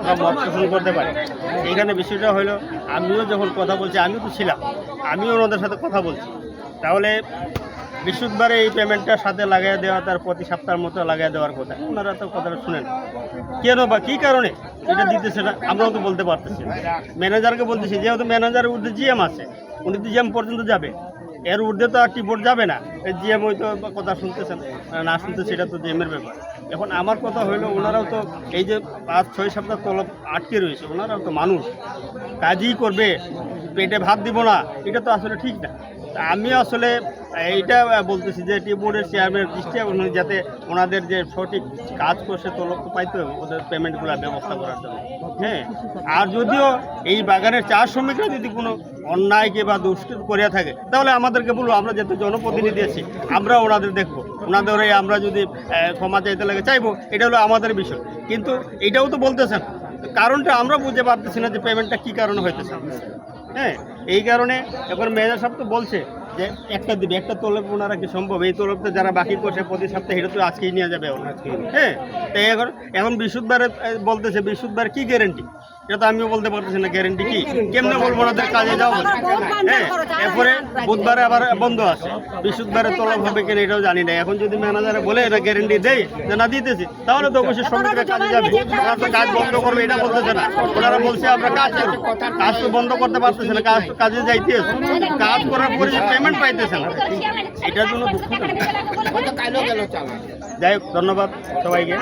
বা মত পোষণ করতে পারে। এইখানে বিষয়টা হলো আমিও যখন কথা বলছি, আমিও তো ছিলাম, আমিও ওনাদের সাথে কথা বলছি। তাহলে বৃহস্পতিবারে এই পেমেন্টটার সাথে লাগিয়ে দেওয়া, তার প্রতি সপ্তাহের মতো লাগিয়ে দেওয়ার কথা, ওনারা তো কথাটা শুনেন কেন বা কী কারণে এটা দিতেছে না, আমরাও তো বলতে পারতেছি না। ম্যানেজারকে বলতেছি, যেহেতু ম্যানেজারের ঊর্ধ্বে জিএম আছে, উনি তো জিএম পর্যন্ত যাবে, এর ঊর্ধ্বে তো আর টিপোর্ট যাবে না। জিএম হয়তো কথা শুনতেছেন না শুনতেছে, সেটা তো জিএমের ব্যাপার। এখন আমার কথা হইলো, ওনারাও তো এই যে 5-6 সপ্তাহ তলব আটকে রয়েছে, ওনারাও তো মানুষ, কাজই করবে, পেটে ভাত দিব না, এটা তো আসলে ঠিক না। আমি আসলে এইটা বলতেছি যে টিপোর্টের চেয়ারম্যান দৃষ্টি আকর্ষণ, যাতে ওনাদের যে সঠিক কাজ করছে তলব তো পাইতে হবে, ওদের পেমেন্টগুলো ব্যবস্থা করার জন্য। হ্যাঁ, আর যদিও এই বাগানের চা শ্রমিকরা যদি কোনো অন্যায়কে বা দুষ্কৃতি করিয়া থাকে, তাহলে আমাদেরকে বলবো, আমরা যেহেতু জনপ্রতিনিধি আছি, আমরা ওনাদের দেখবো, ওনাদের আমরা যদি ক্ষমা চাইতে লাগে চাইবো, এটা হলো আমাদের বিষয়। কিন্তু এটাও তো বলতেছেন, কারণটা আমরা বুঝতে পারতেছি না যে পেমেন্টটা কী কারণে হইতেছে। হ্যাঁ, এই কারণে এখন ম্যানেজার সাহেব তো বলছে যে একটা দিবে, একটা তলব ওনারা কি সম্ভব? এই তলবটা যারা বাকি করছে প্রতি সপ্তাহে, এটা তো আজকেই নিয়ে যাবে ওরা। হ্যাঁ, তো এখন বৃহস্পতিবারে বলতেছে, বৃহস্পতিবার কি গ্যারেন্টি? এটা তো আমিও বলতে পারতেছি না গ্যারেন্টি কি, কেমনে বলবো ওনাদের কাজে যাও বলে। হ্যাঁ, এরপরে বুধবারে আবার বন্ধ আছে, বৃহস্পতিবারে তলব হবে কিনা এটাও জানি না। এখন যদি ম্যানেজারে বলে এটা গ্যারেন্টি দেয় যে না দিতেছি, তাহলে তো অবশ্যই শ্রমিকরা কাজে যাবে। ওরা তো কাজ বন্ধ করবে এটা বলতেছে না, ওনারা বলছে আমরা কাজ করবো, কাজ তো বন্ধ করতে পারতেছে না, কাজ তো কাজে যাইতেছে, কাজ করার পরে যে পেমেন্ট পাইতেছে না, এটার জন্য দুঃখ। যাই হোক, ধন্যবাদ সবাইকে।